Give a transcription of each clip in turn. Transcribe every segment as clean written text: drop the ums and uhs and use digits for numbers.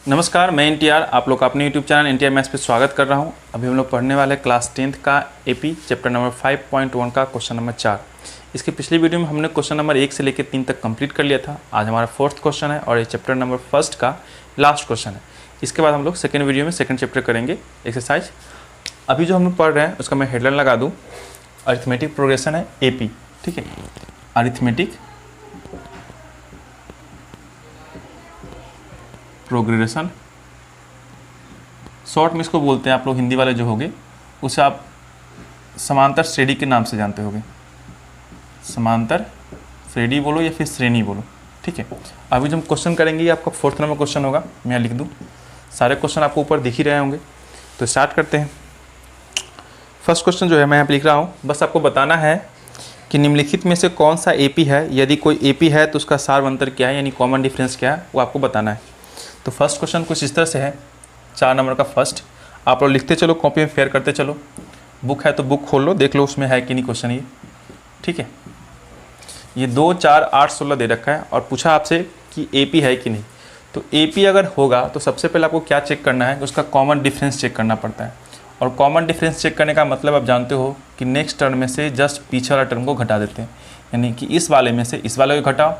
नमस्कार, मैं एनटीआर आप लोग का अपने यूट्यूब चैनल एनटीआर मैथ्स पे स्वागत कर रहा हूं। अभी हम लोग पढ़ने वाले क्लास 10th का एपी चैप्टर नंबर 5.1 का क्वेश्चन नंबर 4। इसकी पिछली वीडियो में हमने क्वेश्चन नंबर 1 से लेकर 3 तक कंप्लीट कर लिया था। आज हमारा 4th क्वेश्चन है और ये चैप्टर नंबर 1 का लास्ट क्वेश्चन है। इसके बाद हम लोग सेकेंड वीडियो में सेकेंड चैप्टर करेंगे एक्सरसाइज। अभी जो हम लोग पढ़ रहे हैं उसका मैं हेडलाइन लगा दूँ, अरिथमेटिक प्रोग्रेशन है एपी। ठीक है, अरिथमेटिक प्रोग्रेशन, शॉर्ट में इसको बोलते हैं आप लोग हिंदी वाले जो होंगे उसे आप समांतर श्रेणी के नाम से जानते होंगे। समांतर श्रेणी बोलो या फिर श्रेणी बोलो। ठीक है, अभी जो हम क्वेश्चन करेंगे ये आपका 4th नंबर क्वेश्चन होगा। मैं यहाँ लिख दूँ, सारे क्वेश्चन आपको ऊपर दिख ही रहे होंगे। तो स्टार्ट करते हैं। फर्स्ट क्वेश्चन जो है मैं यहाँ पर लिख रहा हूँ, बस आपको बताना है कि निम्नलिखित में से कौन सा एपी है। यदि कोई एपी है तो उसका सार अंतर क्या है, यानी कॉमन डिफरेंस क्या है, वो आपको बताना है। तो फर्स्ट क्वेश्चन कुछ इस तरह से है, 4 नंबर का फर्स्ट। आप लोग लिखते चलो, कॉपी में फेयर करते चलो। बुक है तो बुक खोल लो, देख लो उसमें है कि नहीं क्वेश्चन ये। ठीक है, ये 2, 4, 8, 16 दे रखा है और पूछा आपसे कि एपी है कि नहीं। तो एपी अगर होगा तो सबसे पहले आपको क्या चेक करना है, उसका कॉमन डिफरेंस चेक करना पड़ता है। और कॉमन डिफरेंस चेक करने का मतलब आप जानते हो कि नेक्स्ट टर्म में से जस्ट पीछे वाला टर्म को घटा देते हैं। यानी कि इस वाले में से इस वाले को घटाओ,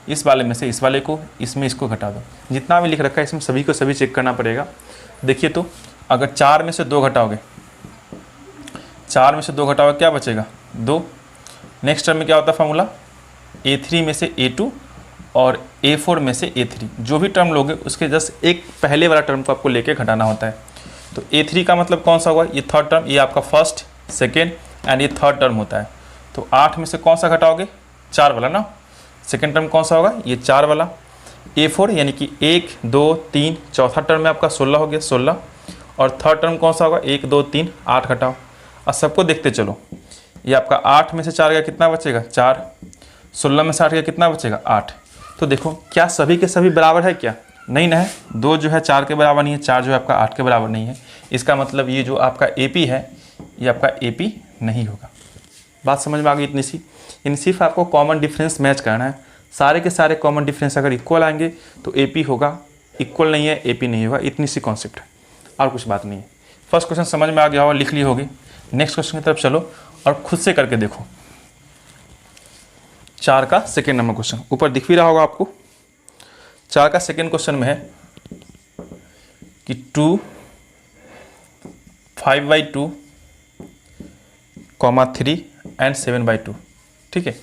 इस वाले में से इस वाले को, इसमें इसको घटा दो। जितना भी लिख रखा है इसमें सभी को सभी चेक करना पड़ेगा। देखिए तो अगर 4 में से 2 घटाओगे, 4 में से 2 घटाओगे क्या बचेगा, 2। नेक्स्ट टर्म में क्या होता है फॉर्मूला, A3 में से A2 और A4 में से A3। जो भी टर्म लोगे उसके जस्ट एक पहले वाला टर्म को आपको लेके घटाना होता है। तो A3 का मतलब कौन सा हुआ, ये थर्ड टर्म, ये आपका फर्स्ट, सेकेंड एंड ये थर्ड टर्म होता है। तो 8 में से कौन सा घटाओगे, 4 वाला ना। सेकेंड टर्म कौन सा होगा, ये 4 वाला। A4 यानी कि 1, 2, 3, चौथा टर्म में आपका 16 हो गया, 16। और थर्ड टर्म कौन सा होगा, 1, 2, 3, 8 घटाओ। और सबको देखते चलो, ये आपका 8 में से 4 गया, कितना बचेगा, 4। 16 में से 8 गया, कितना बचेगा, 8। तो देखो क्या सभी के सभी बराबर है क्या, नहीं ना है। 2 जो है 4 के बराबर नहीं है, 4 जो है आपका 8 के बराबर नहीं है। इसका मतलब ये जो आपका एपी है ये आपका एपी नहीं होगा। बात समझ में आ गई इतनी सी। इन सिर्फ आपको कॉमन डिफरेंस मैच करना है। सारे के सारे कॉमन डिफरेंस अगर इक्वल आएंगे तो एपी होगा, इक्वल नहीं है एपी नहीं होगा। इतनी सी कॉन्सेप्ट है और कुछ बात नहीं है। फर्स्ट क्वेश्चन समझ में आ गया होगा, लिख ली होगी। नेक्स्ट क्वेश्चन की तरफ चलो और खुद से करके देखो। 4 का सेकेंड नंबर क्वेश्चन ऊपर दिख भी रहा होगा आपको। 4 का सेकेंड क्वेश्चन में है कि 2, 5/2, 3 एंड 7/2। ठीक है,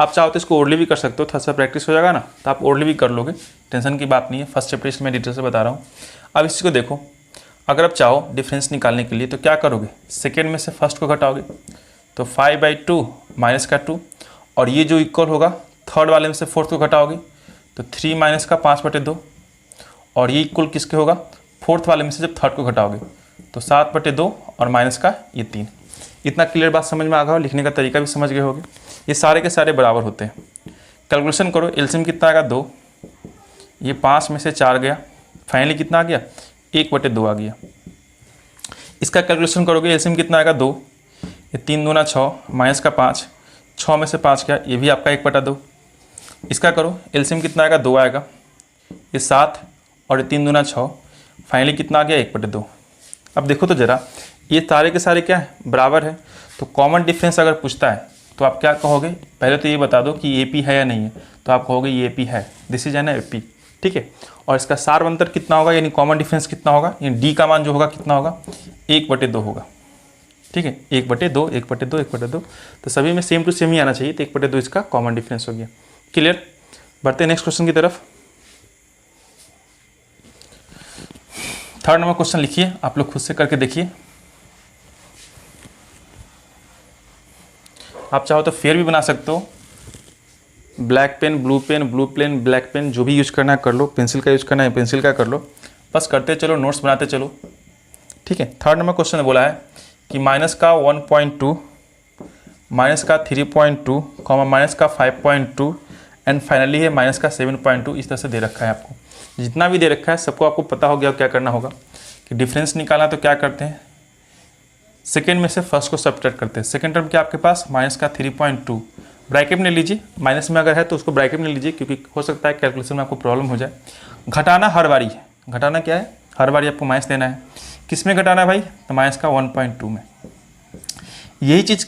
आप चाहो तो इसको ओरली भी कर सकते हो, थोड़ा सा प्रैक्टिस हो जाएगा ना तो आप ओरली भी कर लोगे, टेंशन की बात नहीं है। फर्स्ट चैप्टर इसमें डिटेल से बता रहा हूँ। अब इस चीज़ को देखो, अगर आप चाहो डिफरेंस निकालने के लिए तो क्या करोगे, सेकेंड में से फर्स्ट को घटाओगे तो 5/2 माइनस का 2, और ये जो इक्वल होगा थर्ड वाले में से फोर्थ को घटाओगे तो 3 माइनस का 5/2, और ये इक्वल किसके होगा, फोर्थ वाले में से जब थर्ड को घटाओगे तो 7/2 और माइनस का ये 3। इतना क्लियर बात समझ में आ गया, लिखने का तरीका भी समझ गए होगे। ये सारे के सारे बराबर होते हैं। कैलकुलेशन करो, एलसीएम कितना आएगा, 2। ये 5 में से 4 गया, फाइनली कितना आ गया, 1/2 आ गया। इसका कैलकुलेशन करोगे, एलसीएम कितना आएगा, 2। ये 3 दूना 6 माइनस का 5, 6 में से 5 गया, ये भी आपका 1/2। इसका करो, एलसीएम कितना आएगा, 2 आएगा। ये 7 और ये 3 दूना 6, फाइनली कितना आ गया, 1/2। अब देखो तो ज़रा, ये सारे के सारे क्या है, बराबर है। तो कॉमन डिफरेंस अगर पूछता है तो आप क्या कहोगे, पहले तो ये बता दो कि एपी है या नहीं है। तो आप कहोगे ये एपी है, दिस इज एन एपी। ठीक है, और इसका सार अंतर कितना होगा, यानी कॉमन डिफरेंस कितना होगा, यानी डी का मान जो होगा कितना होगा, 1/2 होगा। ठीक है, 1/2, 1/2, 1/2। तो सभी में सेम टू सेम ही आना चाहिए। तो 1/2 इसका कॉमन डिफरेंस हो गया। क्लियर, बढ़ते हैं नेक्स्ट क्वेश्चन की तरफ। थर्ड नंबर क्वेश्चन लिखिए, आप लोग खुद से करके देखिए। आप चाहो तो फेयर भी बना सकते हो, black pen, blue pen, black pen, जो भी यूज करना है कर लो। पेंसिल का यूज करना है पेंसिल का कर लो, बस करते चलो, नोट्स बनाते चलो। ठीक है, थर्ड नंबर क्वेश्चन बोला है कि माइनस का 1.2, माइनस का 3.2, माइनस का 5.2 एंड फाइनली है माइनस का 7.2। इस तरह से दे रखा है आपको। जितना भी दे रखा है सबको आपको पता हो गया क्या करना होगा कि डिफरेंस निकालना। तो क्या करते हैं, सेकेंड में से फर्स्ट को सब्ट्रैक्ट करते हैं। सेकेंड टर्म क्या आपके पास, माइनस का 3.2, ब्रैकेट में लीजिए, माइनस में अगर है तो उसको ब्रैकेट में लीजिए, क्योंकि हो सकता है कैलकुलेशन में आपको प्रॉब्लम हो जाए। घटाना हर बारी है, घटाना क्या है, हर बार आपको माइनस देना है। किस में घटाना है भाई, तो माइनस का 1.2 में। यही चीज़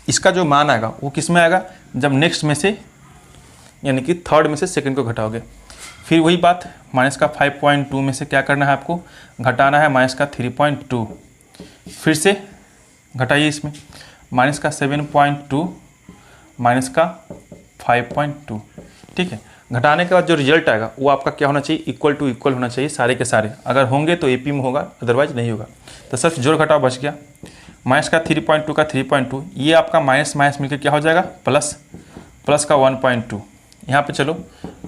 इसका जो मान आएगा वो किस में आएगा, जब नेक्स्ट में से यानी कि थर्ड में से सेकंड को घटाओगे। फिर वही बात, माइनस का 5.2 में से क्या करना है आपको, घटाना है माइनस का 3.2। फिर से घटाइए इसमें, माइनस का 7.2 माइनस का 5.2। ठीक है, घटाने के बाद जो रिजल्ट आएगा वो आपका क्या होना चाहिए, इक्वल टू इक्वल होना चाहिए सारे के सारे। अगर होंगे तो एपी में होगा, अदरवाइज नहीं होगा। तो सिर्फ जोड़ घटाव बच गया, माइनस का 3.2 का 3.2, ये आपका माइनस माइनस मिलकर क्या हो जाएगा, प्लस, प्लस का 1.2। यहाँ पे चलो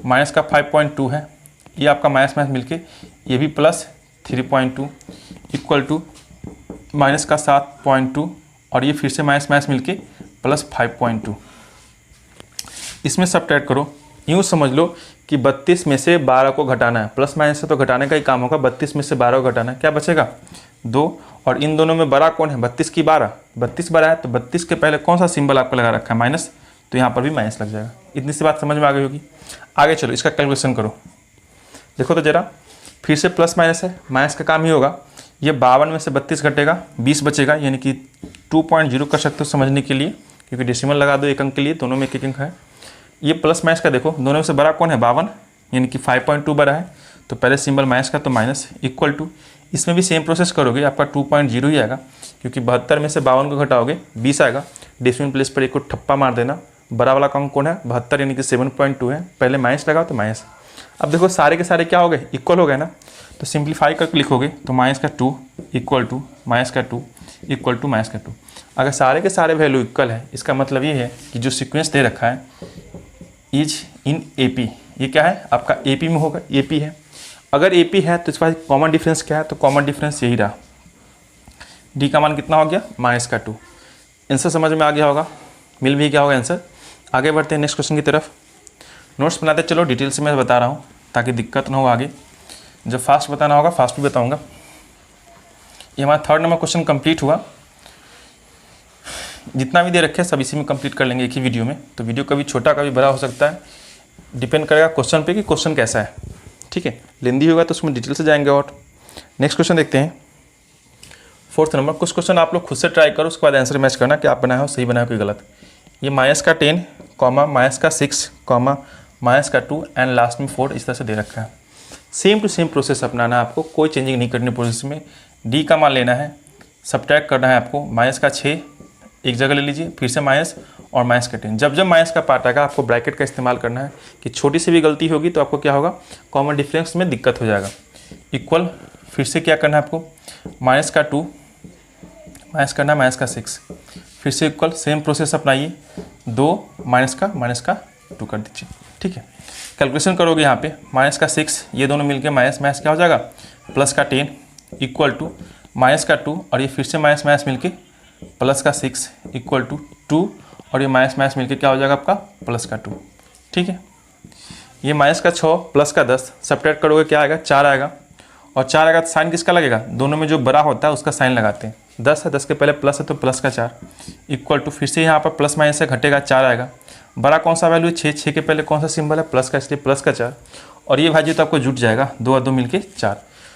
माइनस का 5.2 है, ये आपका माइनस माइनस मिलके ये भी प्लस 3.2 इक्वल टू माइनस का 7.2 और ये फिर से माइनस माइनस मिलके प्लस 5.2। इसमें सब्ट्रैक्ट करो, यूँ समझ लो कि 32 में से 12 को घटाना है, प्लस माइनस से तो घटाने का ही काम होगा। 32 में से 12 को घटाना है, क्या बचेगा 2, और इन दोनों में बड़ा कौन है, 32 की 12, 32 बड़ा है तो 32 के पहले कौन सा सिंबल आपको लगा रखा है, माइनस, तो यहाँ पर भी माइनस लग जाएगा। इतनी सी बात समझ में आ गई होगी। आगे चलो इसका कैलकुलेशन करो, देखो तो जरा, फिर से प्लस माइनस है, माइनस का काम ही होगा। ये 52 में से 32 घटेगा, 20 बचेगा, यानी कि 2.0 कर सकते हो समझने के लिए, क्योंकि डेसिमल लगा दो एक अंक के लिए, दोनों में एक एक अंक है। ये प्लस माइनस का देखो, दोनों में से बड़ा कौन है, 52, यानी कि 5.2 बड़ा है, तो पहले सिंबल माइनस का तो माइनस, इक्वल टू, इसमें भी सेम प्रोसेस करोगे, आपका 2.0 ही आएगा, क्योंकि 72 में से 52 को घटाओगे 20 आएगा। डेसिमल प्लेस पर एक को ठप्पा मार देना, बड़ा वाला का अंक कौन है, 72, यानी कि 7.2 है, पहले माइनस लगाओ तो माइनस। अब देखो सारे के सारे क्या हो गए, इक्वल हो गए ना, तो सिंप्लीफाई करके लिखोगे तो माइनस का 2 इक्वल टू माइनस का 2 इक्वल टू माइनस का 2। अगर सारे के सारे वैल्यू इक्वल है, इसका मतलब ये है कि जो सीक्वेंस दे रखा है इज इन एपी, ये क्या है आपका एपी में होगा, एपी है। अगर एपी है तो इसका कॉमन डिफरेंस क्या है, तो कॉमन डिफरेंस यही रहा, डी का मान कितना हो गया, माइनस का 2। आंसर समझ में आ गया होगा, मिल भी गया होगा आंसर। आगे बढ़ते हैं नेक्स्ट क्वेश्चन की तरफ। नोट्स बनाते चलो, डिटेल से मैं बता रहा हूँ ताकि दिक्कत ना हो आगे, जब फास्ट बताना होगा फास्ट भी बताऊँगा। ये हमारा 3rd नंबर क्वेश्चन कंप्लीट हुआ। जितना भी दे रखे सब इसी में कंप्लीट कर लेंगे एक ही वीडियो में, तो वीडियो कभी छोटा कभी बड़ा हो सकता है, डिपेंड करेगा क्वेश्चन पे कि क्वेश्चन कैसा है। ठीक है, लेंदी होगा तो उसमें डिटेल से जाएंगे। और नेक्स्ट क्वेश्चन देखते हैं 4th नंबर। कुछ क्वेश्चन आप लोग खुद से ट्राई करो, उसके बाद आंसर मैच करना कि आप बनाए हो सही बनाए हो कोई गलत। ये माइनस का 10 कॉमा माइनस का 6 कॉमा माइनस का 2 एंड लास्ट में 4 इस तरह से दे रखा है। सेम टू सेम प्रोसेस अपनाना है आपको, कोई चेंजिंग नहीं करनी प्रोसेस में। डी का मान लेना है, सब्ट्रैक्ट करना है आपको, माइनस का 6 एक जगह ले लीजिए, फिर से माइनस और माइनस का 10। जब जब माइनस का पार्ट आएगा आपको ब्रैकेट का इस्तेमाल करना है, कि छोटी सी भी गलती होगी तो आपको क्या होगा, कॉमन डिफरेंस में दिक्कत हो जाएगा। इक्वल, फिर से क्या करना है आपको, माइनस का 2 माइनस करना है माइनस का 6, फिर से इक्वल, सेम प्रोसेस अपनाइए, 2 माइनस का 2 कर दीजिए। ठीक है, कैलकुलेशन करोगे यहाँ पे, माइनस का 6 ये दोनों मिलके माइनस माइनस क्या हो जाएगा, प्लस का 10 इक्वल टू माइनस का 2 और ये फिर से माइनस माइनस मिलके प्लस का 6 इक्वल टू 2 और ये माइनस माइनस मिलके क्या हो जाएगा आपका, प्लस का 2। ठीक है, ये माइनस का 6 प्लस का 10 सब्ट्रैक्ट करोगे क्या आएगा, 4 आएगा, और 4 आएगा तो साइन किसका लगेगा, दोनों में जो बड़ा होता है उसका साइन लगाते हैं। 10 है, 10 के पहले प्लस है तो प्लस का 4 इक्वल टू, फिर से यहाँ पर प्लस माइनस से घटेगा, 4 आएगा, बड़ा कौन सा वैल्यू है, 6, 6 के पहले कौन सा सिंबल है, प्लस का, इसलिए प्लस का 4, और ये भाजी तो आपको जुट जाएगा, 2 और 2 मिलके 4।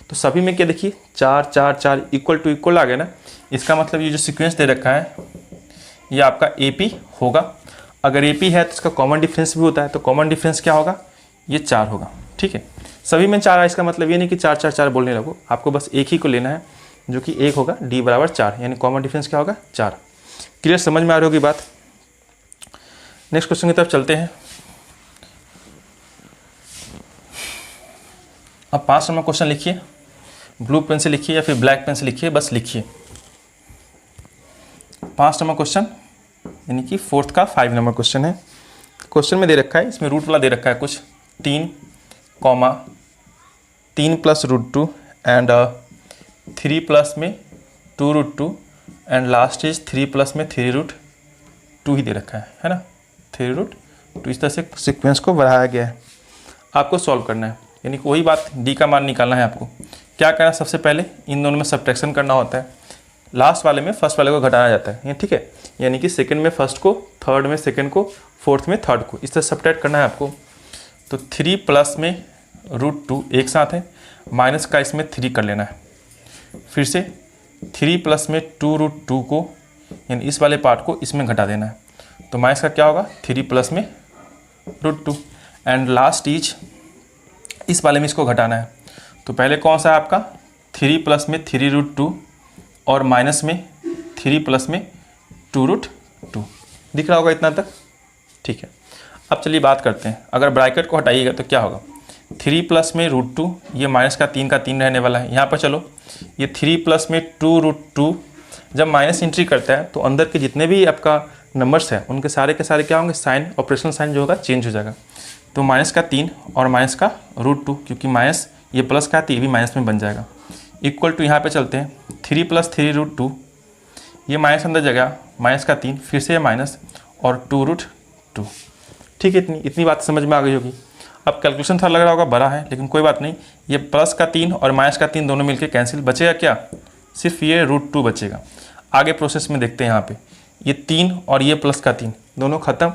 तो सभी में क्या देखिए 4 4 4 इक्वल टू इक्वल आ गया ना। इसका मतलब ये जो सीक्वेंस दे रखा है ये आपका एपी होगा। अगर एपी है तो इसका कॉमन डिफरेंस भी होता है, तो कॉमन डिफरेंस क्या होगा, ये 4 होगा। ठीक है, सभी में 4 है, इसका मतलब ये नहीं कि 4 4 4 बोलने लगो, आपको बस एक ही को लेना है जो कि 1 होगा, डी बराबर 4, यानी कॉमन डिफरेंस क्या होगा, 4। क्लियर, समझ में आ रही होगी बात। नेक्स्ट क्वेश्चन की तरफ चलते हैं। अब 5 नंबर क्वेश्चन लिखिए, ब्लू पेन से लिखिए या फिर ब्लैक पेन से लिखिए, बस लिखिए। 5 नंबर क्वेश्चन यानी कि 4th का 5 नंबर क्वेश्चन है। क्वेश्चन में दे रखा है, इसमें रूट वाला दे रखा है कुछ, 3 comma 3 plus root 2 and 3 plus में 2 root 2 and last is 3 plus में 3 रूट 2 ही दे रखा है ना, 3 रूट 2। इस तरह से सीक्वेंस को बढ़ाया गया है, आपको सॉल्व करना है, यानी कि वही बात, डी का मान निकालना है आपको। क्या करना है, सबसे पहले इन दोनों में सब्ट्रैक्शन करना होता है, लास्ट वाले में फर्स्ट वाले को घटाया जाता है, ठीक है, यानी कि सेकंड में फर्स्ट को, थर्ड में सेकंड को, फोर्थ में थर्ड को, इस तरह सब्ट्रैक्ट करना है आपको। तो 3 प्लस में रूट 2 एक साथ है, माइनस का इसमें 3 कर लेना है। फिर से 3 प्लस में 2√2 को यानी इस वाले पार्ट को इसमें घटा देना है। तो माइनस का क्या होगा 3 प्लस में √2 एंड लास्ट इज इस वाले में इसको घटाना है। तो पहले कौन सा है आपका 3 प्लस में 3√2 और माइनस में 3 प्लस में 2√2 दिख रहा होगा इतना तक, ठीक है। अब चलिए बात करते हैं, अगर ब्रैकेट को हटाइएगा तो क्या होगा 3 प्लस में √2, ये माइनस का 3 रहने वाला है। यहाँ पर चलो ये 3 प्लस में 2√2 जब माइनस एंट्री करता है तो अंदर के जितने भी आपका नंबर्स हैं उनके सारे के सारे क्या होंगे, साइन ऑपरेशनल साइन जो होगा चेंज हो जाएगा। तो माइनस का 3 और माइनस का √2, क्योंकि माइनस ये प्लस का है तो ये भी माइनस में बन जाएगा। इक्वल टू यहाँ पे चलते हैं 3 प्लस 3√2, ये माइनस अंदर जगह माइनस का 3, फिर से ये माइनस और 2√2, ठीक है। इतनी बात समझ में आ गई होगी। अब कैलकुलेशन थोड़ा लग रहा होगा बड़ा है, लेकिन कोई बात नहीं, ये प्लस का 3 और माइनस का 3 दोनों मिलके कैंसिल, बचेगा क्या, सिर्फ ये √2 बचेगा। आगे प्रोसेस में देखते हैं, यहाँ पे ये 3 और ये प्लस का 3 दोनों खत्म,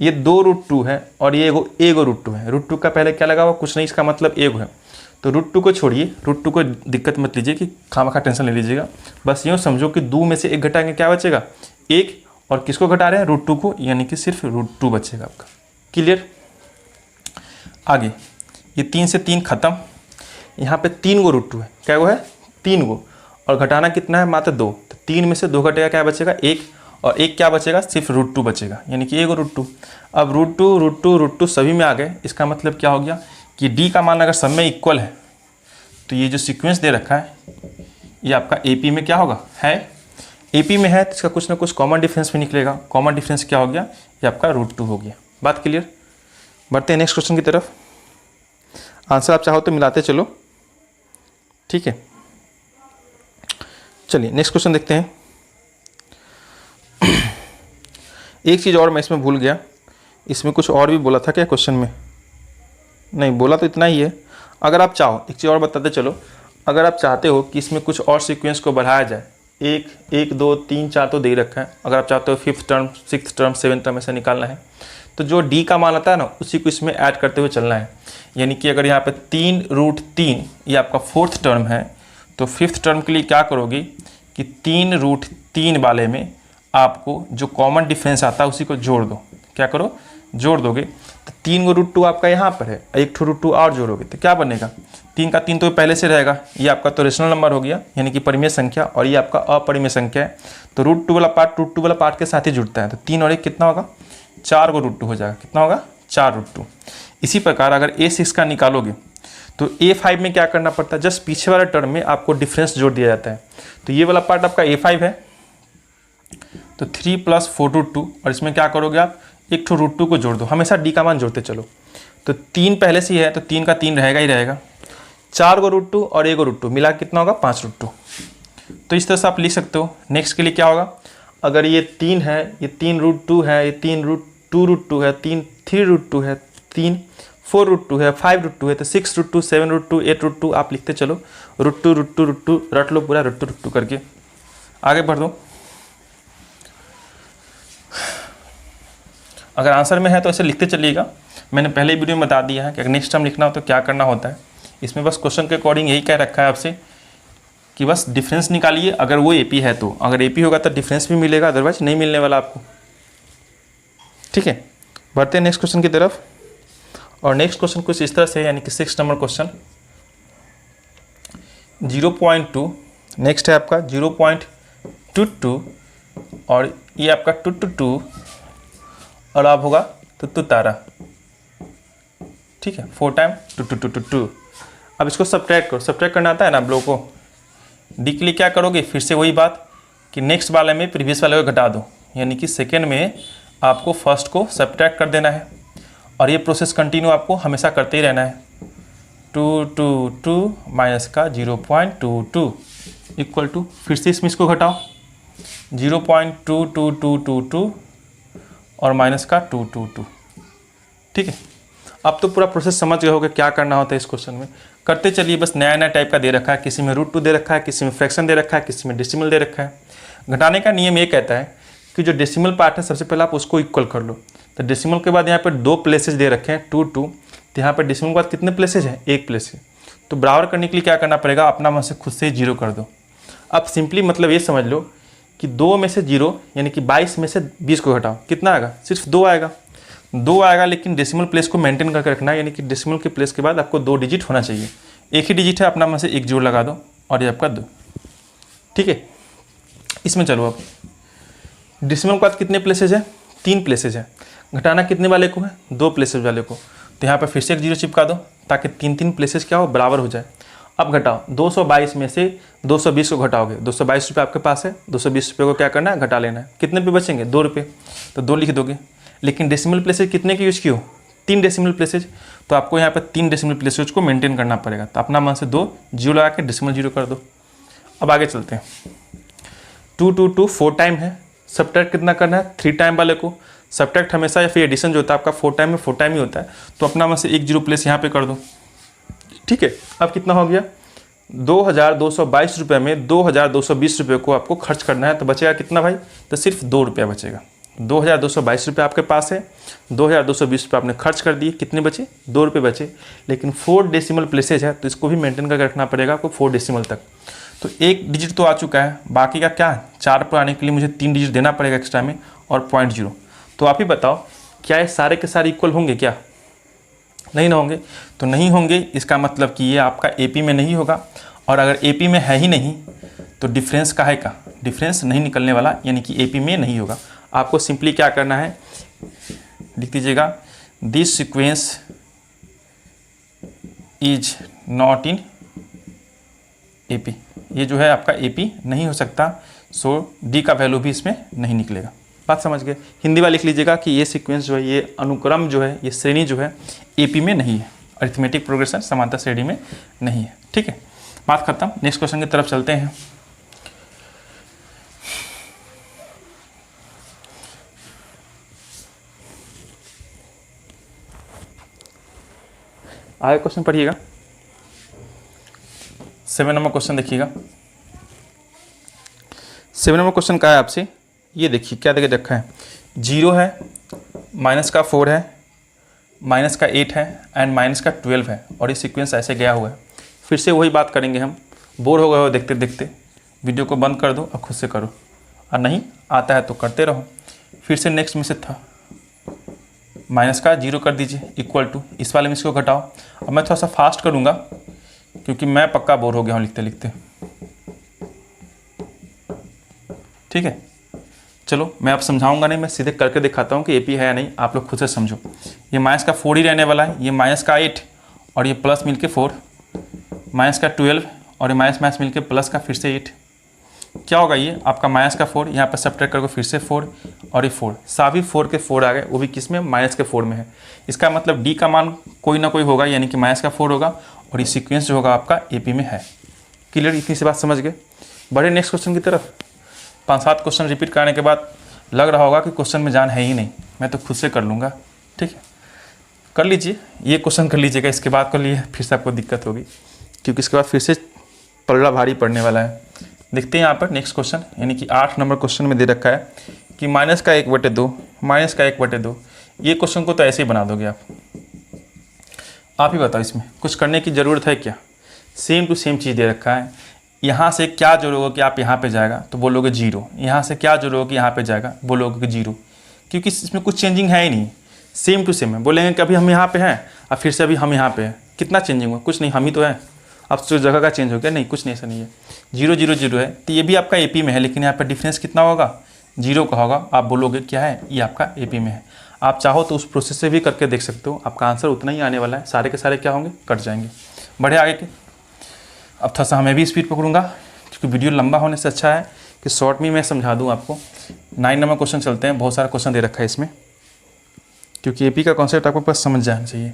ये 2√2 है और ये एगो √2 है। √2 का पहले क्या लगा हुआ, कुछ नहीं, इसका मतलब एगो है। तो √2 को छोड़िए, √2 को दिक्कत मत लीजिए कि खामखा टेंशन ले लीजिएगा, बस यूँ समझो कि 2 में से 1 घटाएंगे क्या बचेगा 1, और किसको घटा रहे हैं √2 को, यानी कि सिर्फ √2 बचेगा आपका। क्लियर। आगे ये 3 से 3 खत्म, यहाँ पे 3 गो √2 है, क्या वो है 3 गो, और घटाना कितना है मात्र 2, तो 3 में से 2 घटेगा क्या बचेगा 1, और 1 क्या बचेगा सिर्फ √2 बचेगा, यानी कि एगो √2। अब √2 सभी में आ गए, इसका मतलब क्या हो गया कि डी का मान अगर सब में इक्वल है तो ये जो सीक्वेंस दे रखा है ये आपका एपी में क्या होगा है, एपी में है तो इसका कुछ ना कुछ कॉमन डिफरेंस भी निकलेगा। कॉमन डिफरेंस क्या हो गया, ये आपका √2 हो गया। बात क्लियर। बढ़ते हैं नेक्स्ट क्वेश्चन की तरफ। आंसर आप चाहो तो मिलाते चलो, ठीक है। चलिए नेक्स्ट क्वेश्चन देखते हैं। एक चीज़ और मैं इसमें भूल गया, इसमें कुछ और भी बोला था क्या क्वेश्चन में, नहीं बोला तो इतना ही है। अगर आप चाहो एक चीज़ और बताते चलो, अगर आप चाहते हो कि इसमें कुछ और सीक्वेंस को बढ़ाया जाए, 1 2 3 4 तो दे ही रखा है, अगर आप चाहते हो 5th term 6th term 7th term ऐसा निकालना है तो जो डी का मान आता है ना उसी को इसमें ऐड करते हुए चलना है। यानी कि अगर यहाँ पे 3√3 ये आपका 4th टर्म है तो 5th टर्म के लिए क्या करोगे कि 3√3 वाले में आपको जो कॉमन डिफरेंस आता है उसी को जोड़ दो। क्या करो, जोड़ दोगे तो 3 गो √2 आपका यहाँ पर है, एक ठो √2 और जोड़ोगे तो क्या बनेगा 3 का 3 तो पहले से रहेगा, ये आपका तो रेशनल नंबर हो गया यानी कि परिमेय संख्या, और ये आपका अपरिमेय संख्या है। तो √2 वाला पार्ट के साथ ही जुड़ता है, तो 3 और 1 कितना होगा 4 गो √2 हो जाएगा। कितना होगा 4 √2। इसी प्रकार अगर A6 का निकालोगे तो A5 में क्या करना पड़ता है, जस्ट पीछे वाले टर्म में आपको डिफरेंस जोड़ दिया जाता है। तो ये वाला पार्ट आपका A5 है, तो 3 प्लस 4√2, और इसमें क्या करोगे आप एक ठो √2 को जोड़ दो, हमेशा डी का मान जोड़ते चलो। तो 3 पहले से ही है तो 3 का 3 रहेगा ही रहेगा, 4 गो √2 और 1 गो √2 मिला कितना होगा 5 √2। तो इस तरह से आप लिख सकते हो। नेक्स्ट के लिए क्या होगा, अगर ये 3 है, ये 3 √2 है, ये 2 √2 है, 3 √2 है, 3 4 √2 है, 5 √2 है, तो 6 √2 7 √2 8 √2 आप लिखते चलो, √2 रट लो पूरा √2 करके आगे बढ़ दो। अगर आंसर में है तो ऐसे लिखते चलिएगा। मैंने पहले वीडियो में बता दिया है कि अगर नेक्स्ट टाइम लिखना हो तो क्या करना होता है। इसमें बस क्वेश्चन के अकॉर्डिंग यही कह रखा है आपसे कि बस डिफरेंस निकालिए, अगर वो एपी है तो, अगर एपी होगा तो डिफरेंस भी मिलेगा, अदरवाइज नहीं मिलने वाला आपको, ठीक है। बढ़ते हैं नेक्स्ट क्वेश्चन की तरफ, और नेक्स्ट क्वेश्चन कुछ इस तरह से है, यानी कि 6 नंबर क्वेश्चन 0.2, नेक्स्ट है आपका 0.22, और ये आपका 2 और अब होगा तो तारा, ठीक है, 4 टाइम 2। अब इसको सब्ट्रैक्ट करो, सब्ट्रैक्ट करना आता है ना आप लोगों को। डी के लिए क्या करोगे, फिर से वही बात कि नेक्स्ट वाले में प्रीवियस वाले को घटा दो, यानी कि सेकेंड में आपको फर्स्ट को सब्ट्रैक्ट कर देना है, और ये प्रोसेस कंटिन्यू आपको हमेशा करते ही रहना है। 2 माइनस का 0.22 इक्वल टू, फिर से इसमें इसको घटाओ 0.22222 और माइनस का 222, ठीक है। अब तो पूरा प्रोसेस समझ गए होगे क्या करना होता है इस क्वेश्चन में। करते चलिए, बस नया नया टाइप का दे रखा है, किसी में √2 दे रखा है, किसी में फ्रैक्शन दे रखा है, किसी में डेसिमल दे रखा है। घटाने का नियम ये कहता है कि जो डेसिमल पार्ट है सबसे पहले आप उसको इक्वल कर लो। तो डेसिमल के बाद यहाँ पर 2 प्लेसेज दे रखे हैं 2 तो यहाँ पर डेसिमल के बाद कितने प्लेसेज हैं, 1 प्लेस है। तो बराबर करने के लिए क्या करना पड़ेगा, अपना मन से खुद से ही 0 कर दो। अब सिंपली मतलब ये समझ लो कि 2 में से 0 यानी कि 22 में से 20 को घटाओ, कितना आएगा, सिर्फ 2 आएगा। 2 आएगा, लेकिन डेसिमल प्लेस को मेंटेन करके रखना है, यानी कि डेसिमल के प्लेस के बाद आपको 2 डिजिट होना चाहिए। एक ही डिजिट है, अपना मन से 1 जोड़ लगा दो और ये आपका 2। ठीक है, इसमें चलो अब डेसिमल के बाद कितने प्लेसेज है, 3 प्लेसेज है। घटाना कितने वाले को है, 2 प्लेसेज वाले को। तो यहाँ पर फिर से एक 0 चिपका दो ताकि 3 प्लेसेज क्या हो, बराबर हो जाए। अब घटाओ, 222 में से 220 को घटाओगे, 222 रुपये आपके पास है, 220 रुपये को क्या करना है, घटा लेना है। कितने रुपये बचेंगे, 2 रुपये, तो 2 लिख दोगे। लेकिन डेसिमल प्लेसेज कितने के यूज़ किए हो, 3 डेसिमल प्लेसेज, तो आपको यहाँ पर 3 डेसिमल प्लेसेज को मेंटेन करना पड़ेगा। तो अपना मन से 2 0 लगा के डेसिमल 0 कर दो। अब आगे चलते हैं। 2 2 2 4 टाइम है, सब्ट्रैक्ट कितना करना है, 3 टाइम वाले को। सब्ट्रैक्ट हमेशा या फिर एडिशन जो होता है आपका 4 टाइम में 4 टाइम ही होता है, तो अपना मन से 1 0 प्लेस यहाँ पे कर दो। ठीक है, अब कितना हो गया, 2222 रुपये में 2220 रुपये को आपको खर्च करना है। तो बचेगा कितना भाई, तो सिर्फ 2 रुपया बचेगा। 2222 रुपये आपके पास है, 2220 रुपये आपने खर्च कर दिए, कितने बचे, 2 रुपये बचे। लेकिन 4 डेसिमल प्लेसेज है, तो इसको भी मेंटेन करके रखना पड़ेगा आपको 4 डेसिमल तक। तो एक डिजिट तो आ चुका है, बाकी का क्या है, 4 पर आने के लिए मुझे 3 डिजिट देना पड़ेगा एक्स्ट्रा में और 0.0। तो आप ही बताओ, क्या ये सारे के सारे इक्वल होंगे क्या, नहीं ना होंगे। तो नहीं होंगे, इसका मतलब कि ये आपका एपी में नहीं होगा। और अगर एपी में है ही नहीं तो डिफरेंस का है, का डिफरेंस नहीं निकलने वाला, यानी कि एपी में नहीं होगा। आपको सिंपली क्या करना है, लिख दीजिएगा, this sequence is not in AP. ये जो है आपका एपी नहीं हो सकता, सो डी का वैल्यू भी इसमें नहीं निकलेगा। बात समझ गए। हिंदी वाला लिख लीजिएगा कि ये सीक्वेंस जो है, ये अनुक्रम जो है, ये श्रेणी जो है एपी में नहीं है, अरिथमेटिक प्रोग्रेशन समांतर श्रेणी में नहीं है। ठीक है, बात खत्म। नेक्स्ट क्वेश्चन की तरफ चलते हैं। आगे क्वेश्चन पढ़िएगा, 7 नंबर क्वेश्चन देखिएगा। 7 नंबर क्वेश्चन का है आपसे, ये देखिए क्या देखे रखा है, 0 है, माइनस का 4 है, माइनस का 8 है एंड माइनस का 12 है, और ये सीक्वेंस ऐसे गया हुआ है। फिर से वही बात करेंगे हम। बोर हो गए हो देखते देखते, वीडियो को बंद कर दो और खुद से करो, और नहीं आता है तो करते रहो। फिर से नेक्स्ट में से था, माइनस का 0 कर दीजिए, इक्वल टू, इस वाले में इसको घटाओ। अब मैं थोड़ा सा फास्ट करूँगा क्योंकि मैं पक्का बोर हो गया हूँ लिखते लिखते। ठीक है, चलो मैं अब समझाऊंगा नहीं, मैं सीधे करके दिखाता हूँ कि एपी है या नहीं, आप लोग खुद से समझो। ये माइनस का 4 ही रहने वाला है, ये माइनस का 8 और ये प्लस मिलके 4, माइनस का 12 और ये माइनस माइनस मिलके प्लस का फिर से 8। क्या होगा, ये आपका माइनस का 4, यहाँ पर सब्ट्रैक्ट करके फिर से 4 और ये 4, सभी 4 के 4 आ गए, वो भी किस में, माइनस के 4 में है। इसका मतलब डी का मान कोई ना कोई होगा, यानी कि माइनस का 4 होगा, और ये सीक्वेंस जो होगा आपका एपी में है। क्लियर, इतनी सी बात समझ गए। बढ़े नेक्स्ट क्वेश्चन की तरफ। 5-7 क्वेश्चन रिपीट करने के बाद लग रहा होगा कि क्वेश्चन में जान है ही नहीं, मैं तो खुद से कर लूँगा। ठीक है, कर लीजिए, ये क्वेश्चन कर लीजिएगा, इसके बाद कर लिए फिर से आपको दिक्कत होगी, क्योंकि इसके बाद फिर से पलड़ा भारी पड़ने वाला है। देखते हैं यहाँ पर नेक्स्ट क्वेश्चन, यानी कि 8 नंबर क्वेश्चन में दे रखा है कि माइनस का 1/2, माइनस का 1/2। ये क्वेश्चन को तो ऐसे ही बना दोगे आप ही बताओ, इसमें कुछ करने की ज़रूरत है क्या, सेम टू सेम चीज़ दे रखा है। यहाँ से क्या जोड़ोगे कि आप यहाँ पे जाएगा तो बोलोगे 0, यहाँ से क्या जोड़ोगे कि यहाँ पे जाएगा बोलोगे 0, क्योंकि इसमें कुछ चेंजिंग है ही नहीं, सेम टू सेम है। बोलेंगे कि अभी हम यहाँ पे हैं और फिर से अभी हम यहाँ पे हैं, कितना चेंजिंग हुआ, कुछ नहीं, हम ही तो हैं। अब तो जगह का चेंज हो गया, नहीं कुछ नहीं, ऐसा नहीं है। 0 0 0 है, तो ये भी आपका एपी में है, लेकिन यहाँ पर डिफरेंस कितना होगा, 0 का होगा। आप बोलोगे क्या है, ये आपका एपी में है। आप चाहो तो उस प्रोसेस से भी करके देख सकते हो, आपका आंसर उतना ही आने वाला है, सारे के सारे क्या होंगे, कट जाएंगे। बढ़े आगे के। अब थोड़ा सा मैं भी स्पीड पकड़ूंगा, क्योंकि वीडियो लंबा होने से अच्छा है कि शॉर्ट में मैं समझा दूं आपको। 9 नंबर क्वेश्चन चलते हैं, बहुत सारा क्वेश्चन दे रखा है इसमें, क्योंकि एपी का कॉन्सेप्ट आपको पास समझ जाना चाहिए।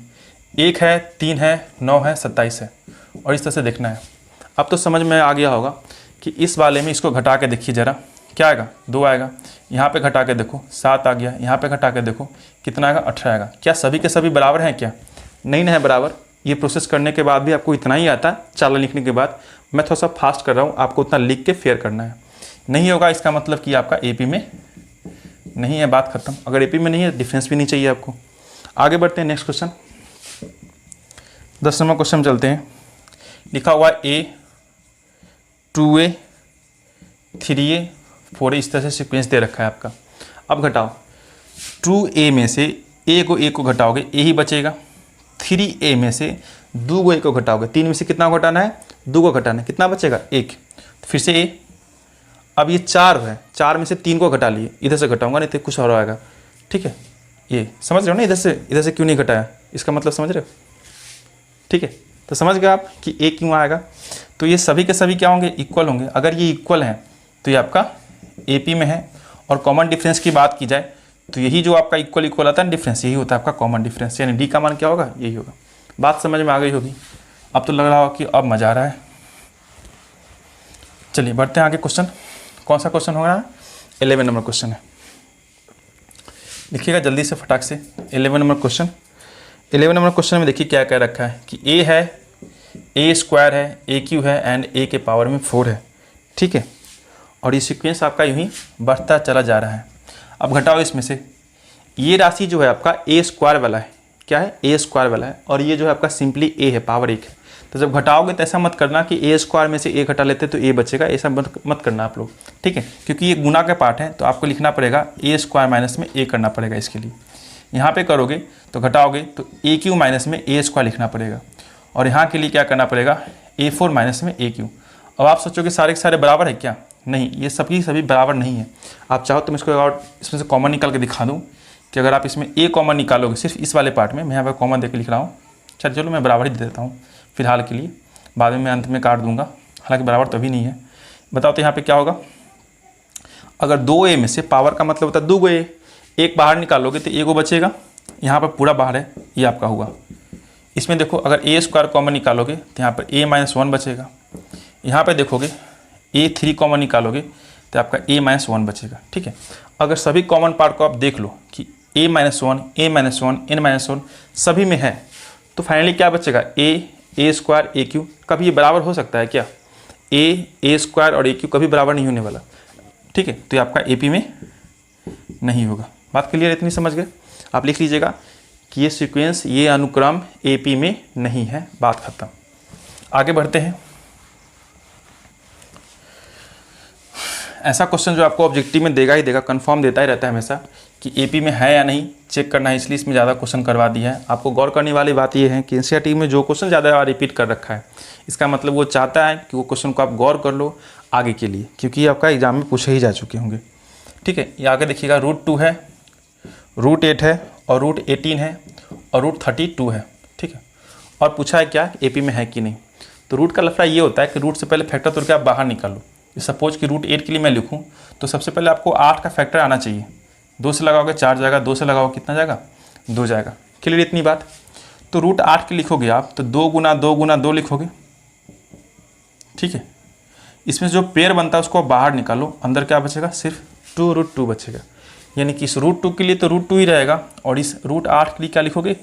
1 है, 3 है, 9 है, 27 है, और इस तरह से देखना है। अब तो समझ में आ गया होगा कि इस वाले में इसको घटा के देखिए ज़रा, क्या आएगा, 2 आएगा। यहाँ पे घटा के देखो 7 आ गया, यहाँ पे घटा के देखो कितना आएगा, 18 आएगा। क्या सभी के सभी बराबर हैं क्या, नहीं है बराबर। ये प्रोसेस करने के बाद भी आपको इतना ही आता है, चालन लिखने के बाद। मैं थोड़ा सा फास्ट कर रहा हूँ, आपको उतना लिख के फेयर करना है। नहीं होगा इसका मतलब कि आपका एपी में नहीं है, बात खत्म। अगर एपी में नहीं है, डिफरेंस भी नहीं चाहिए आपको। आगे बढ़ते हैं नेक्स्ट क्वेश्चन, 10 नंबर क्वेश्चन चलते हैं। लिखा हुआ A 2A 3A 4A, इस तरह से सीक्वेंस दे रखा है आपका। अब घटाओ, 2A में से A को घटाओगे A ही बचेगा, 3A में से 2 A को घटाओगे, 3 में से कितना घटाना है, 2 को घटाना है, कितना बचेगा 1, फिर से A। अब ये 4 है, 4 में से 3 को घटा लिए, इधर से घटाऊंगा नहीं तो कुछ और आएगा, ठीक है। ये समझ रहे हो ना, इधर से क्यों नहीं घटाया, इसका मतलब समझ रहे हो, ठीक है। तो समझ गए आप कि A क्यों आएगा। तो ये सभी के सभी क्या होंगे, इक्वल होंगे। अगर ये इक्वल हैं तो ये आपका AP में है। और कॉमन डिफरेंस की बात की जाए तो यही जो आपका इक्वल आता है डिफरेंस, यही होता है आपका कॉमन डिफरेंस, यानी D का मान क्या होगा, यही होगा। बात समझ में आ गई होगी। अब तो लग रहा होगा कि अब मज़ा आ रहा है। चलिए बढ़ते हैं आगे। क्वेश्चन कौन सा क्वेश्चन हो रहा है, 11 नंबर क्वेश्चन है। लिखिएगा जल्दी से फटाक से 11 नंबर क्वेश्चन। 11 नंबर क्वेश्चन में देखिए क्या कह रखा है कि A है, A स्क्वायर है, AQ है एंड A के पावर में 4 है, ठीक है। और ये सीक्वेंस आपका यूँ ही बढ़ता चला जा रहा है। अब घटाओ इसमें से, ये राशि जो है आपका A स्क्वायर वाला है, क्या है, A स्क्वायर वाला है, और ये जो है आपका सिंपली A है, पावर 1 है। तो जब घटाओगे तो ऐसा मत करना कि A स्क्वायर में से A घटा लेते तो A बचेगा, ऐसा मत करना आप लोग, ठीक है। क्योंकि ये गुना का पार्ट है तो आपको लिखना पड़ेगा A स्क्वायर माइनस में A करना पड़ेगा। इसके लिए यहाँ पे करोगे तो घटाओगे तो AQ माइनस में A स्क्वायर लिखना पड़ेगा, और यहाँ के लिए क्या करना पड़ेगा, A4 माइनस में AQ। अब आप सोचोगे सारे के सारे बराबर है क्या, नहीं, ये सभी बराबर नहीं है। आप चाहो तो मैं इसको और इसमें से कॉमन निकाल के दिखा दूँ कि अगर आप इसमें A कॉमन निकालोगे सिर्फ इस वाले पार्ट में, मैं यहाँ पर कॉमन देकर लिख रहा हूँ, चलो मैं बराबर ही दे देता हूँ फिलहाल के लिए, बाद में मैं अंत में काट दूंगा, हालांकि बराबर तो अभी नहीं है। बताओ तो यहाँ पे क्या होगा, अगर 2A में से, पावर का मतलब होता है 2A, एक बाहर निकालोगे तो A को बचेगा, यहाँ पर पूरा बाहर है, ये आपका हुआ। इसमें देखो अगर A स्क्वायर कॉमन निकालोगे तो यहाँ पर A-1 बचेगा। यहाँ पर देखोगे A3 कॉमन निकालोगे तो आपका A-1 बचेगा, ठीक है। अगर सभी कॉमन पार्ट को आप देख लो कि A-1, A-1, N-1 सभी में है तो फाइनली क्या बचेगा, A स्क्वायर AQ। कभी ये बराबर हो सकता है क्या, A स्क्वायर और AQ कभी बराबर नहीं होने वाला, ठीक है। तो ये आपका AP में नहीं होगा। बात क्लियर, इतनी समझ गए। आप लिख लीजिएगा कि ये सीक्वेंस, ये अनुक्रम AP में नहीं है, बात खत्म। आगे बढ़ते हैं। ऐसा क्वेश्चन जो आपको ऑब्जेक्टिव में देगा ही देगा, कंफर्म देता ही रहता है हमेशा कि AP में है या नहीं चेक करना है, इसलिए इसमें ज़्यादा क्वेश्चन करवा दिया है। आपको गौर करने वाली बात ये है कि NCERT में जो क्वेश्चन ज़्यादा रिपीट कर रखा है, इसका मतलब वो चाहता है कि वो क्वेश्चन को आप गौर कर लो आगे के लिए, क्योंकि आपका एग्जाम में पूछे ही जा चुके होंगे, ठीक है। ये आगे देखिएगा, √2 है, √8 है, और √18 है, और √32 है, ठीक है। और पूछा है क्या, AP में है कि नहीं। तो रूट का लफड़ा ये होता है कि रूट से पहले फैक्टर तोड़ के आप बाहर निकालो। सपोज कि √8 के लिए मैं लिखूँ तो सबसे पहले आपको 8 का फैक्टर आना चाहिए। 2 से लगाओगे 4 जाएगा, 2 से लगाओगे कितना जाएगा, 2 जाएगा। क्लियर इतनी बात। तो √8 के लिखोगे आप तो 2 गुना 2 गुना 2 लिखोगे, ठीक है। इसमें जो पेयर बनता है उसको आप बाहर निकालो, अंदर क्या बचेगा, सिर्फ 2√2 बचेगा। यानी कि इस √2 के लिए तो √2 ही रहेगा, और इस √8 के लिए क्या लिखोगे,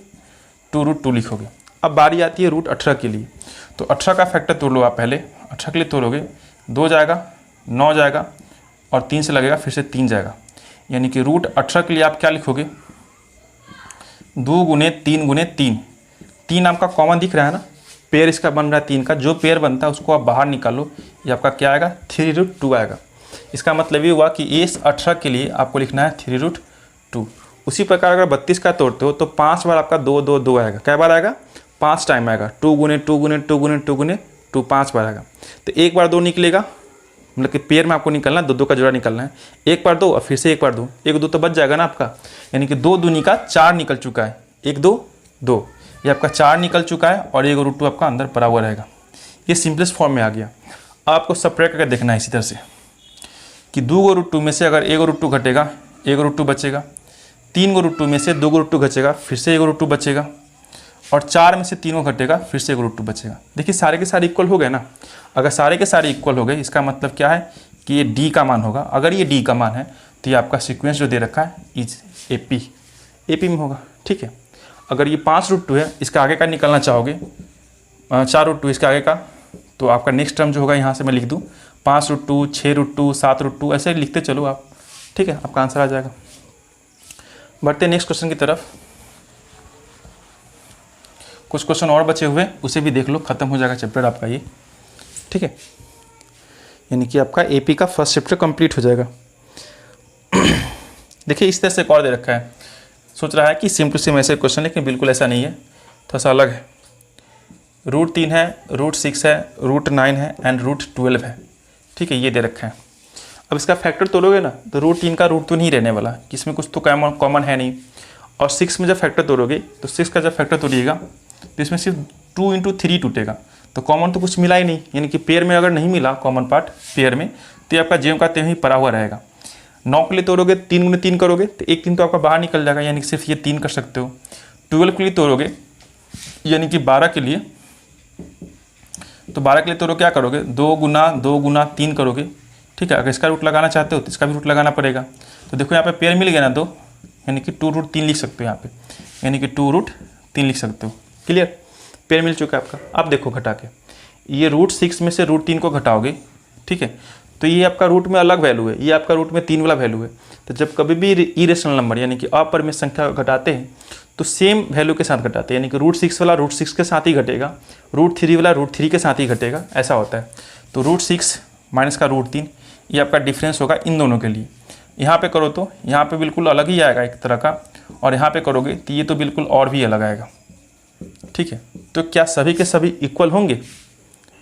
2√2 लिखोगे। अब बारी आती है √18 के लिए। तो 18 का फैक्टर तोड़ लो आप पहले। 18 के लिए तोड़ोगे, 2 जाएगा, 9 जाएगा, और 3 से लगेगा, फिर से 3 जाएगा। यानी कि √18 के लिए आप क्या लिखोगे, 2 गुने 3 गुने 3। 3 आपका कॉमन दिख रहा है ना, पेयर इसका बन रहा है 3 का, जो पेयर बनता है उसको आप बाहर निकालो, ये आपका क्या आएगा, 3√2 आएगा। इसका मतलब ये हुआ कि इस 18 के लिए आपको लिखना है 3√2। उसी प्रकार अगर 32 का तोड़ते हो तो 5 बार आपका 2 2 2 आएगा। कै बार आएगा, 5 टाइम आएगा। 2 गुने 2 गुने 2 गुने 2 गुने 2, 5 बार आएगा। तो एक बार 2 निकलेगा, मतलब कि पेयर में आपको निकलना है, 2 2 का जोड़ा निकलना है। एक बार 2 और फिर से एक बार 2, 1 2 तो बच जाएगा ना आपका। यानी कि 2 दूनी का 4 निकल चुका है, 1 2 2, ये आपका 4 निकल चुका है, और 1√2 आपका अंदर पड़ा हुआ रहेगा। ये सिंपलेस्ट फॉर्म में आ गया। आपको सब्ट्रैक्ट करके देखना है इसी तरह से कि 2√2 में से अगर 1√2 घटेगा, 1√2 बचेगा। 3√2 में से 2√2 घटेगा, फिर से 1√2 बचेगा, और 4 में से 3 घटेगा, फिर से 1√2 बचेगा। देखिए सारे के सारे इक्वल हो गए ना। अगर सारे के सारे इक्वल हो गए, इसका मतलब क्या है कि ये D का मान होगा। अगर ये D का मान है तो ये आपका सीक्वेंस जो दे रखा है इज AP में होगा, ठीक है। अगर ये 5√2 है, इसका आगे का निकलना चाहोगे, 4√2 इसके आगे का, तो आपका नेक्स्ट टर्म जो होगा यहाँ से मैं लिख दूँ 5√2, 6√2, 7√2, ऐसे लिखते चलो आप, ठीक है, आपका आंसर आ जाएगा। बढ़ते नेक्स्ट क्वेश्चन की तरफ। कुछ क्वेश्चन और बचे हुए उसे भी देख लो, ख़त्म हो जाएगा चैप्टर आपका ये, ठीक है। यानी कि आपका एपी का फर्स्ट चैप्टर कंप्लीट हो जाएगा। देखिए इस तरह से एक और दे रखा है, सोच रहा है कि सेम टू सेम ऐसे क्वेश्चन, लेकिन बिल्कुल ऐसा नहीं है, थोड़ा सा अलग है। √3 है, √6 है, √9 है एंड √12 है, ठीक है, ये दे रखा है। अब इसका फैक्टर तोड़ोगे ना तो √3 का रूट तो नहीं रहने वाला, कि इसमें कुछ तो कॉमन है नहीं। और 6 में जब फैक्टर तोड़ोगे तो 6 का जब फैक्टर तोड़िएगा तो इसमें सिर्फ 2 × 3 टूटेगा, तो कॉमन तो कुछ मिला ही नहीं, यानी कि पेयर में अगर नहीं मिला कॉमन पार्ट पेयर में तो ये आपका जेम का तेम ही पड़ा हुआ रहेगा। 9 के लिए तोड़ोगे 3 × 3 करोगे तो एक 3 तो आपका बाहर निकल जाएगा, यानी कि सिर्फ ये 3 कर सकते हो। 12 के लिए तोड़ोगे यानी कि 12 के लिए, तो 12 के लिए तोड़ो क्या करोगे, 2 × 2 × 3 करोगे, ठीक है। अगर इसका रूट लगाना चाहते हो तो इसका भी रूट लगाना पड़ेगा। तो देखो यहाँ पे पेयर मिल गया ना 2, यानी कि 2√3 लिख सकते हो यहाँ पे, यानी कि 2√3 लिख सकते हो। क्लियर, पेयर मिल चुका है आपका। अब देखो घटा के, ये √6 में से √3 को घटाओगे, ठीक है, तो ये आपका रूट में अलग वैल्यू है, ये आपका रूट में 3 वाला वैल्यू है। तो जब कभी भी इरेशनल नंबर यानी कि अपरिमेय संख्या घटाते हैं तो सेम वैल्यू के साथ घटाते हैं, यानी कि √6 वाला √6 के साथ ही घटेगा, √3 वाला √3 के साथ ही घटेगा, ऐसा होता है। तो √6 माइनस का √3 ये आपका डिफरेंस होगा इन दोनों के लिए। यहाँ पे करो तो यहाँ पे बिल्कुल अलग ही आएगा एक तरह का, और यहाँ पे करोगे तो ये तो बिल्कुल और भी अलग आएगा, ठीक है। तो क्या सभी के सभी इक्वल होंगे?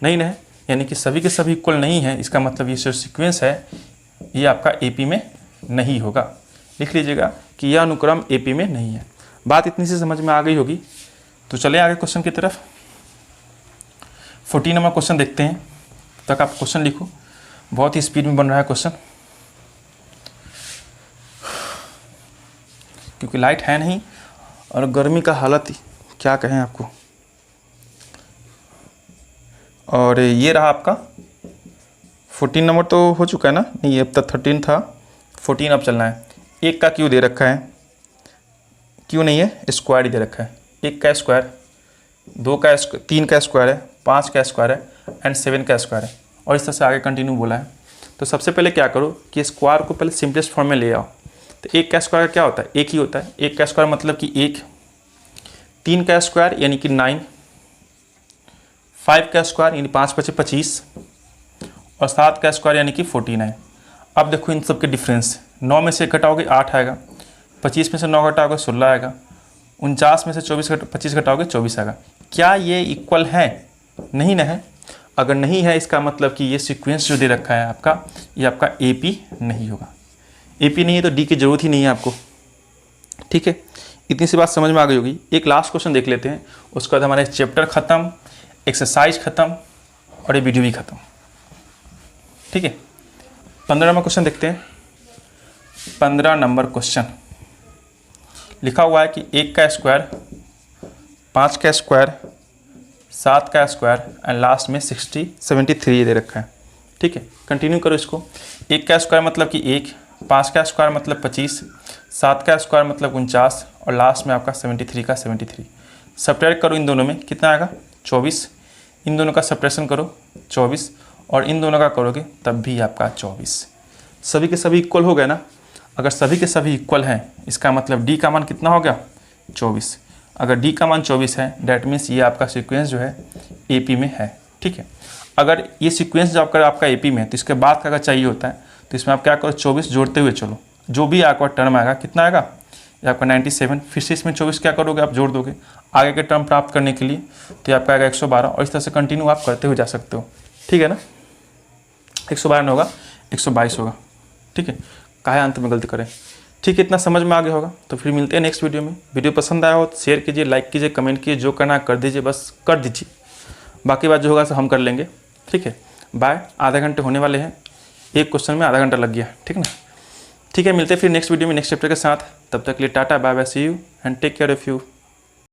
नहीं ना, यानी कि सभी के सभी इक्वल नहीं है, इसका मतलब ये जो सीक्वेंस है ये आपका एपी में नहीं होगा। लिख लीजिएगा कि यह अनुक्रम एपी में नहीं है। बात इतनी सी समझ में आ गई होगी, तो चलें आगे क्वेश्चन की तरफ। 14 नंबर क्वेश्चन देखते हैं, तक आप क्वेश्चन लिखो, बहुत ही स्पीड में बन रहा है क्वेश्चन, क्योंकि लाइट है नहीं और गर्मी का हालत क्या कहें आपको। और ये रहा आपका 14 नंबर तो हो चुका है ना, नहीं अब तक 13 था, 14 अब चलना है। 1 का क्यू दे रखा है, क्यू नहीं है स्क्वायर ही दे रखा है। 1 का स्क्वायर, 2 का 3 का स्क्वायर है, 5 का स्क्वायर है एंड 7 का स्क्वायर है, और इस तरह से आगे कंटिन्यू बोला है। तो सबसे पहले क्या करो कि स्क्वायर को पहले सिंपलेस्ट फॉर्म में ले आओ। तो 1 का स्क्वायर क्या होता है, 1 ही होता है। 1 का स्क्वायर मतलब कि 1, 3 का स्क्वायर यानी कि 9, 5 का स्क्वायर यानी 5 × 5 = 25, और 7 का स्क्वायर यानी कि 49। अब देखो इन सब के डिफरेंस, 9 में से 1 घटाओगे 8 आएगा, 25 में से 9 घटाओगे 16 आएगा, 49 में से 25 घटाओगे 24 आएगा। क्या ये इक्वल है? नहीं ना है। अगर नहीं है इसका मतलब कि ये सीक्वेंस जो दे रखा है आपका, ये आपका एपी नहीं होगा। एपी नहीं है तो डी की जरूरत ही नहीं है आपको, ठीक है। इतनी सी बात समझ में आ गई होगी। एक लास्ट क्वेश्चन देख लेते हैं, उसके बाद हमारे चैप्टर ख़त्म, एक्सरसाइज ख़त्म और ये वीडियो भी ख़त्म, ठीक है। 15 नंबर क्वेश्चन देखते हैं। 15 नंबर क्वेश्चन लिखा हुआ है कि 1 का स्क्वायर, 5 का स्क्वायर, 7 का स्क्वायर एंड लास्ट में 73 दे रखा है, ठीक है। कंटिन्यू करो इसको। 1 का स्क्वायर मतलब कि 1, 5 का स्क्वायर मतलब 25, 7 का स्क्वायर मतलब 49 और लास्ट में आपका 73 का 73। सब्ट्रैक्ट करो इन दोनों में, कितना आएगा 24। इन दोनों का सब्ट्रैक्शन करो 24, और इन दोनों का करोगे तब भी आपका 24। सभी के सभी इक्वल हो गए ना। अगर सभी के सभी इक्वल हैं इसका मतलब डी का मान कितना हो गया 24। अगर डी का मान 24 है डैट मीन्स ये आपका सीक्वेंस जो है एपी में है, ठीक है। अगर ये सीक्वेंस जो आपका एपी में है तो इसके बाद का अगर चाहिए होता है तो इसमें आप क्या करो 24 जोड़ते हुए चलो, जो भी आपका टर्म आएगा कितना आएगा ये आपका 97, फिर से इसमें 24 क्या करोगे आप जोड़ दोगे आगे के टर्म प्राप्त करने के लिए, तो ये आपका आएगा 112, और इस तरह से कंटिन्यू आप करते हुए जा सकते हो, ठीक है ना। 112 नहीं होगा 122 होगा, ठीक है। काहे अंत में गलती करें, ठीक है। इतना समझ में आ गया होगा, तो फिर मिलते हैं नेक्स्ट वीडियो में। वीडियो पसंद आया हो तो शेयर कीजिए, लाइक कीजिए, कमेंट कीजिए, जो करना कर दीजिए, बस कर दीजिए, बाकी बात जो होगा सब हम कर लेंगे, ठीक है। बाय। आधा घंटे होने वाले हैं, एक क्वेश्चन में आधा घंटा लग गया, ठीक ना। ठीक है, मिलते हैं फिर नेक्स्ट वीडियो में नेक्स्ट चैप्टर के साथ। तब तक के लिए टाटा, bye bye, see you and take care of you.